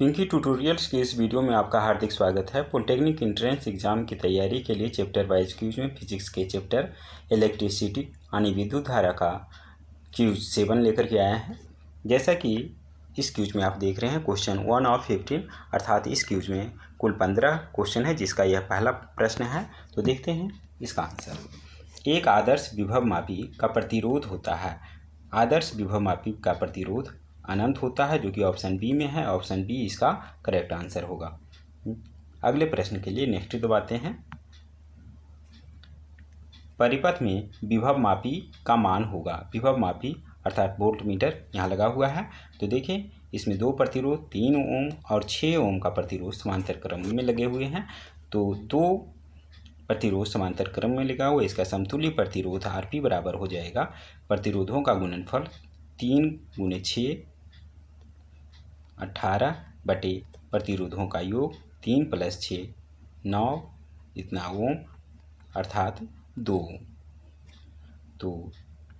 Pinky tutorials के इस video में आपका हार्दिक स्वागत है। पॉलिटेक्निक एंट्रेंस एग्जाम की तैयारी के लिए चैप्टर वाइज क्यूज में फिजिक्स के चैप्टर इलेक्ट्रिसिटी यानी विद्युत धारा का क्यूज 7 लेकर के आए हैं। जैसा कि इस क्यूज में आप देख रहे हैं क्वेश्चन 1 ऑफ 15, अर्थात इस क्यूज में कुल 15 क्वेश्चन है, जिसका यह पहला प्रश्न है। तो देखते हैं इसका आंसर। एक आदर्श विभवमापी का प्रतिरोध होता है। आदर्श विभवमापी का प्रतिरोध अनंत होता है, जो कि ऑप्शन बी में है। ऑप्शन बी इसका करेक्ट आंसर होगा। अगले प्रश्न के लिए नेक्स्ट दबाते हैं। परिपथ में विभवमापी का मान होगा। विभवमापी अर्थात वोल्ट मीटर यहाँ लगा हुआ है। तो देखिए इसमें दो प्रतिरोध 3 ओम और 6 ओम का प्रतिरोध समांतर क्रम में लगे हुए हैं। तो दो प्रतिरोध समांतर क्रम में लगा हुआ, इसका समतुल्य प्रतिरोध आरपी बराबर हो जाएगा प्रतिरोधों का गुणनफल 3 × 6 18 बटे प्रतिरोधों का योग 3 + 6 9 इतना ओम अर्थात 2 ओम। तो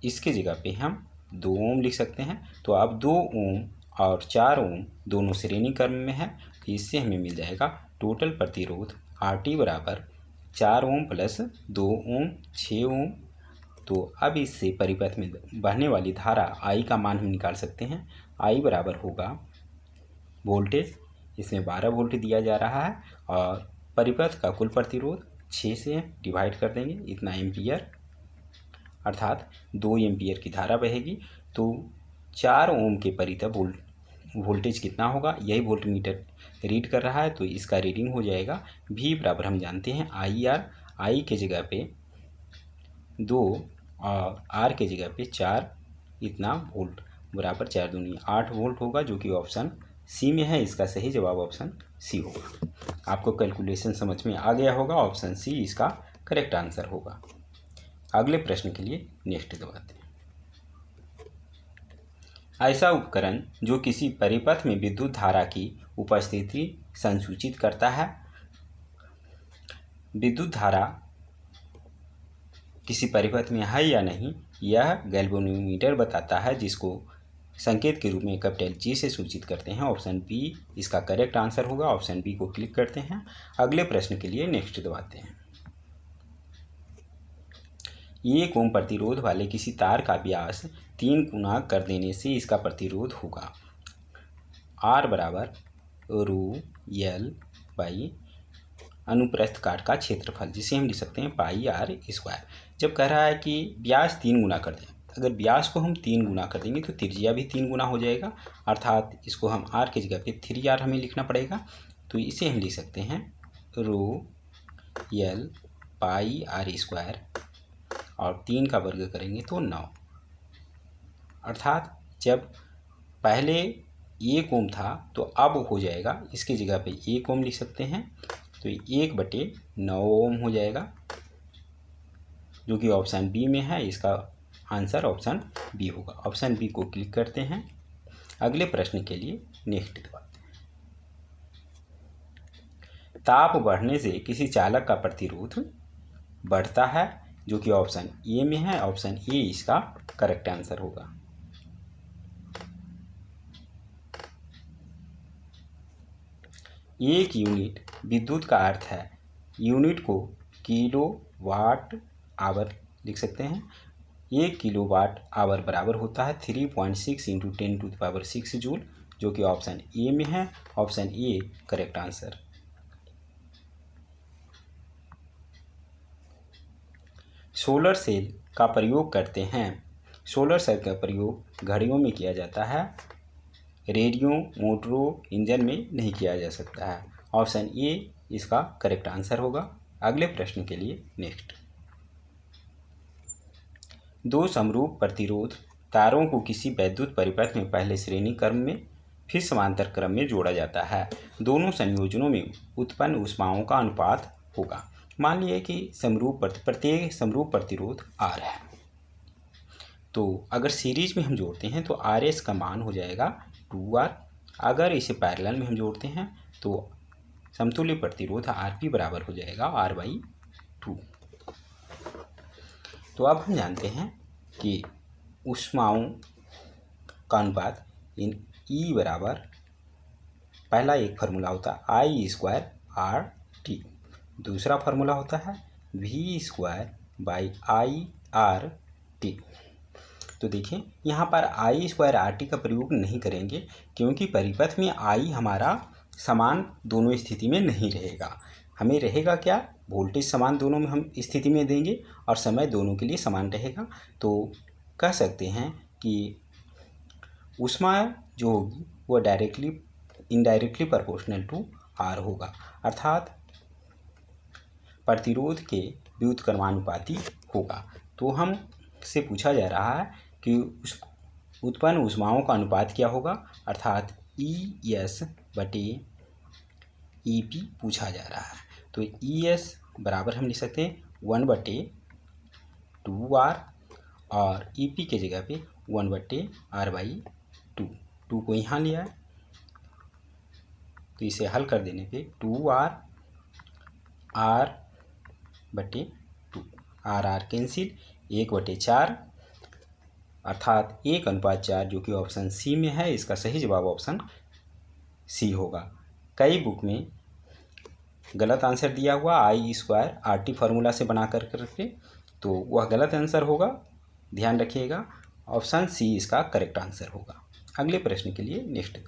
इसके जगह पे हम 2 ओम लिख सकते हैं। तो अब 2 ओम और 4 ओम दोनों श्रेणी क्रम में है, तो इससे हमें मिल जाएगा टोटल प्रतिरोध RT बराबर 4 ओम + 2 ओम 6 ओम। तो अब इससे परिपथ में बहने वाली धारा I का मान हम निकाल सकते हैं। I बराबर होगा वोल्टेज, इसमें 12 वोल्ट दिया जा रहा है, और परिपथ का कुल प्रतिरोध 6 से डिवाइड कर देंगे, इतना एम्पियर, अर्थात 2 एम्पियर की धारा बहेगी। तो 4 ओम के परितः वोल्टेज कितना होगा, यही वोल्ट मीटर रीड कर रहा है। तो इसका रीडिंग हो जाएगा V बराबर हम जानते हैं IR। I के जगह पे 2 और R के जगह पे 4 इतना वोल्ट बराबर 4 दूनी 8 वोल्ट होगा, जो कि ऑप्शन सी में है। इसका सही जवाब ऑप्शन सी होगा। आपको कैलकुलेशन समझ में आ गया होगा। ऑप्शन सी इसका करेक्ट आंसर होगा। अगले प्रश्न के लिए नेक्स्ट दबाते हैं। ऐसा उपकरण जो किसी परिपथ में विद्युत धारा की उपस्थिति संसूचित करता है। विद्युत धारा किसी परिपथ में है या नहीं, यह गैल्वेनोमीटर बताता है, जिसको संकेत के रूप में कैपिटल G से सूचित करते हैं। ऑप्शन बी इसका करेक्ट आंसर होगा। ऑप्शन बी को क्लिक करते हैं। अगले प्रश्न के लिए नेक्स्ट दबाते हैं। 1 ओम प्रतिरोध वाले किसी तार का व्यास 3 गुना कर देने से इसका प्रतिरोध होगा R बराबर ρL अनुप्रस्थ काट का क्षेत्रफल, जिसे हम लिख सकते हैं πr²। जब कह रहा है कि व्यास 3 गुना कर दें, अगर व्यास को हम 3 गुना कर देंगे तो त्रिज्या भी 3 गुना हो जाएगा, अर्थात इसको हम R की जगह पे 3R हमें लिखना पड़ेगा। तो इसे हम लिख सकते हैं ρL πr² और 3 का वर्ग करेंगे तो 9, अर्थात जब पहले 1 ओम था तो अब हो जाएगा, इसकी जगह पे 1 ओम लिख सकते हैं। तो 1/9 ओम हो जाएगा, जो कि ऑप्शन बी में है। इसका आंसर ऑप्शन बी होगा। ऑप्शन बी को क्लिक करते हैं। अगले प्रश्न के लिए नेक्स्ट दबाते हैं। ताप बढ़ने से किसी चालक का प्रतिरोध बढ़ता है, जो कि ऑप्शन ए में है। ऑप्शन ए इसका करेक्ट आंसर होगा। एक यूनिट विद्युत का अर्थ है, यूनिट को किलोवाट आवर लिख सकते हैं। 1 किलोवाट आवर बराबर होता है 3.6 × 10⁶ जूल, जो कि ऑप्शन ए में है। Option A correct answer. Solar cell का प्रयोग करते हैं। सोलर सेल का प्रयोग घड़ियों में किया जाता है, रेडियो, मोटरों, इंजन में नहीं किया जा सकता है। ऑप्शन ए इसका करेक्ट आंसर होगा। अगले प्रश्न के लिए नेक्स्ट। 2 समरूप प्रतिरोध तारों को किसी वैद्युत परिपथ में पहले श्रेणी क्रम में फिर समांतर क्रम में जोड़ा जाता है। दोनों संयोजनों में उत्पन्न ऊष्माओं का अनुपात होगा। मान लीजिए कि प्रत्येक समरूप प्रतिरोध R है। तो अगर सीरीज में हम जोड़ते हैं तो RS का मान हो जाएगा 2R। अगर इसे पैरेलल में हम जोड़ते हैं तो समतुल्य प्रतिरोध RP बराबर हो जाएगा R/2। तो अब हम जानते हैं कि ऊष्माओं का अनुपात इन E बराबर पहला एक फार्मूला होता है आई स्क्वायर आर टी, दूसरा फार्मूला होता है V square by I R T. तो देखिए यहाँ पर आई स्क्वायर आर टी का प्रयोग नहीं करेंगे क्योंकि परिपथ में आई हमारा समान दोनों स्थिति में नहीं रहेगा। हमें रहेगा क्या, वोल्टेज समान दोनों में हम स्थिति में देंगे और समय दोनों के लिए समान रहेगा। तो कह सकते हैं कि ऊष्मा जो होगी वो directly indirectly proportional to R होगा, अर्थात प्रतिरोध के व्युत्क्रमानुपाती होगा। तो हम से पूछा जा रहा है कि उस उत्पन्न ऊष्माओं का अनुपात क्या होगा, अर्थात ई एस बटे ई पी पूछा जा रहा है। तो ई एस बराबर हम लिख सकते हैं 1/2 आर और ई पी के जगह पे 1/r/2। 2 को यहाँ लिया है तो इसे हल कर देने पे 2r r/2, r कैंसिल, 1/4 अर्थात 1:4 जो कि ऑप्शन सी में है। इसका सही जवाब ऑप्शन सी होगा। कई बुक में गलत आंसर दिया हुआ आई स्क्वायर आर टी फार्मूला से बना करके, तो वह गलत आंसर होगा, ध्यान रखिएगा। ऑप्शन सी इसका करेक्ट आंसर होगा। अगले प्रश्न के लिए नेक्स्ट।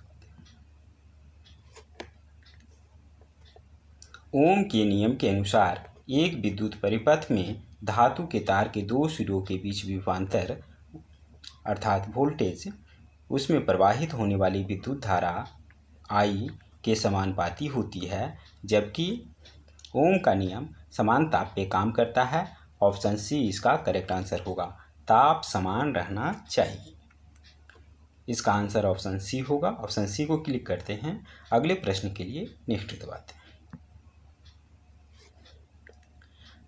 ओम के नियम के अनुसार एक विद्युत परिपथ में धातु के तार के दो सिरों के बीच विभवांतर अर्थात वोल्टेज, उसमें प्रवाहित होने वाली विद्युत धारा आई के समानुपाती होती है, जबकि ओम का नियम समान ताप पे काम करता है। ऑप्शन सी इसका करेक्ट आंसर होगा। ताप समान रहना चाहिए, इसका आंसर ऑप्शन सी होगा। ऑप्शन सी को क्लिक करते हैं। अगले प्रश्न के लिए नेक्स्ट दबाते हैं।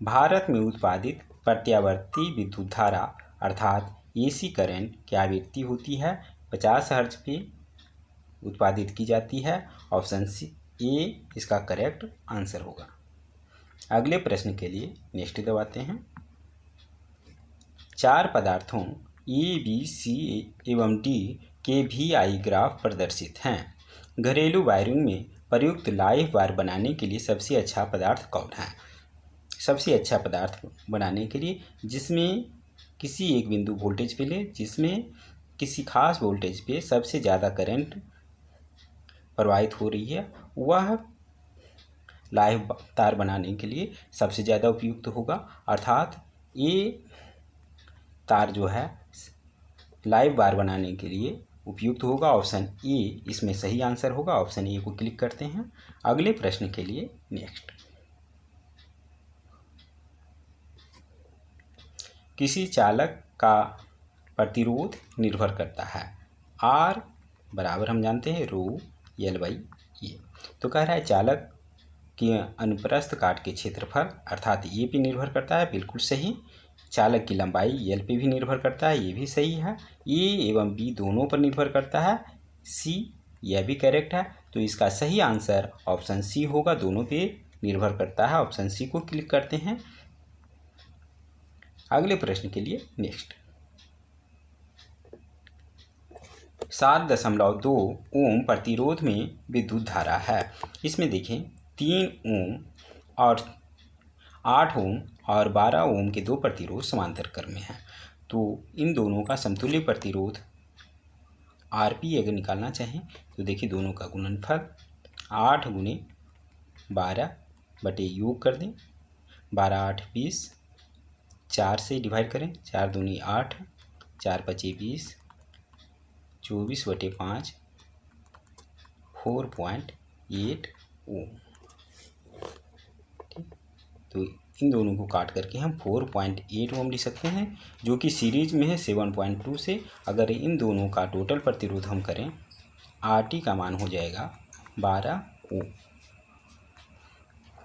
भारत में उत्पादित प्रत्यावर्ती विद्युत धारा अर्थात एसी करंट की आवृत्ति होती है 50 हर्ट्ज पे उत्पादित की जाती है। ऑप्शन सी ए इसका करेक्ट आंसर होगा। अगले प्रश्न के लिए नेक्स्ट दबाते हैं। चार पदार्थों ए बी सी एवं डी के भी आई ग्राफ प्रदर्शित हैं। घरेलू वायरिंग में प्रयुक्त लाइव वायर बनाने के लिए सबसे अच्छा पदार्थ कौन है। सबसे अच्छा पदार्थ बनाने के लिए जिसमें किसी एक बिंदु वोल्टेज पे ले, जिसमें किसी खास वोल्टेज पे सबसे ज़्यादा करंट प्रवाहित हो रही है, वह लाइव तार बनाने के लिए सबसे ज़्यादा उपयुक्त होगा। अर्थात ये तार जो है लाइव वायर बनाने के लिए उपयुक्त होगा। ऑप्शन ए इसमें सही आंसर होगा। ऑप्शन ए को क्लिक करते हैं। अगले प्रश्न के लिए नेक्स्ट। किसी चालक का प्रतिरोध निर्भर करता है आर बराबर हम जानते हैं रो L/A। तो कह रहा है चालक के अनुप्रस्थ काट के क्षेत्रफल अर्थात ये पे निर्भर करता है, बिल्कुल सही। चालक की लंबाई L पे भी निर्भर करता है, ये भी सही है। ए एवं बी दोनों पर निर्भर करता है, सी यह भी करेक्ट है। तो इसका सही आंसर ऑप्शन सी होगा, दोनों पे निर्भर करता है। ऑप्शन सी को क्लिक करते हैं। अगले प्रश्न के लिए नेक्स्ट। 7.2 ओम प्रतिरोध में विद्युत धारा है। इसमें देखें 3 ओम और 8 ओम और 12 ओम के दो प्रतिरोध समांतर क्रम में हैं। तो इन दोनों का समतुल्य प्रतिरोध आरपी अगर निकालना चाहें तो देखिए दोनों का गुणनफल 8 × 12 बटे योग कर दें। 12 8 20, 4 से डिवाइड करें, 4 दूनी 8, 4 5 20, 24/5 4.8 ओम। तो इन दोनों को काट करके हम 4.8 ओम लिख सकते हैं, जो कि सीरीज में है 7.2 से। अगर इन दोनों का टोटल प्रतिरोध हम करें, RT का मान हो जाएगा 12 ओम।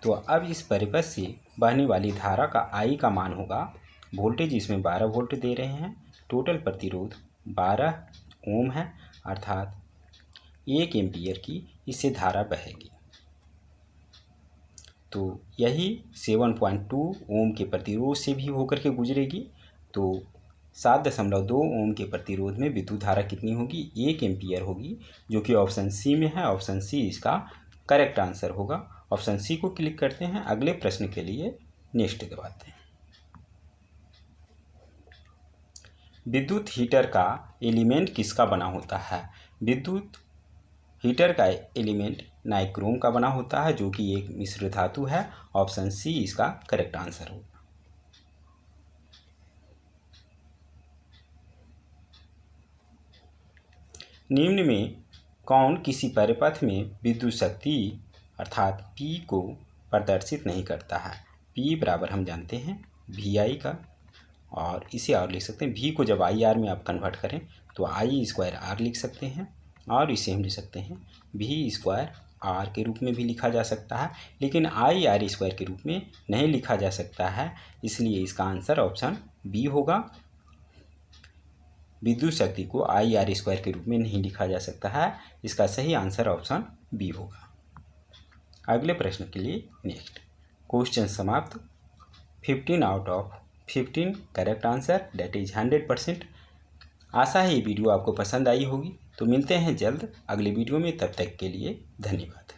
तो अब इस परिपथ से बहने वाली धारा का I का मान होगा, वोल्टेज इसमें 12 वोल्ट दे रहे हैं, टोटल प्रतिरोध 12 ओम है, अर्थात 1 एम्पीयर की इससे धारा बहेगी। तो यही 7.2 ओम के प्रतिरोध से भी होकर के गुजरेगी। तो 7.2 ओम के प्रतिरोध में विद्युत धारा कितनी होगी? 1 एम्पियर होगी, जो कि ऑप्शन सी में है। ऑप्शन सी इसका करेक्ट आंसर होगा। ऑप्शन सी को क्लिक करते हैं। अगले प्रश्न के लिए नेक्स्ट दबाते हैं। विद्युत हीटर का एलिमेंट किसका बना होता है? विद्युत हीटर का एलिमेंट नाइक्रोम का बना होता है, जो कि एक मिश्र धातु है। ऑप्शन सी इसका करेक्ट आंसर होगा। निम्न में कौन किसी परिपथ में विद्युत शक्ति अर्थात P को प्रदर्शित नहीं करता है? P बराबर हम जानते हैं VI का, और इसे और लिख सकते हैं V को जब IR में आप कन्वर्ट करें तो I² R लिख सकते हैं, और इसे हम लिख सकते हैं V² R के रूप में भी लिखा जा सकता है, लेकिन IR² के रूप में नहीं लिखा जा सकता है, इसलिए इसका आंसर ऑप्शन बी होगा। विद्युत शक्ति को IR² के रूप में नहीं लिखा जा सकता है, इसका सही आंसर ऑप्शन बी होगा। अगले प्रश्न के लिए नेक्स्ट क्वेश्चन समाप्त। 15 out of 15 correct answer, that is 100%। आशा है ये वीडियो आपको पसंद आई होगी। तो मिलते हैं जल्द अगले वीडियो में, तब तक के लिए धन्यवाद।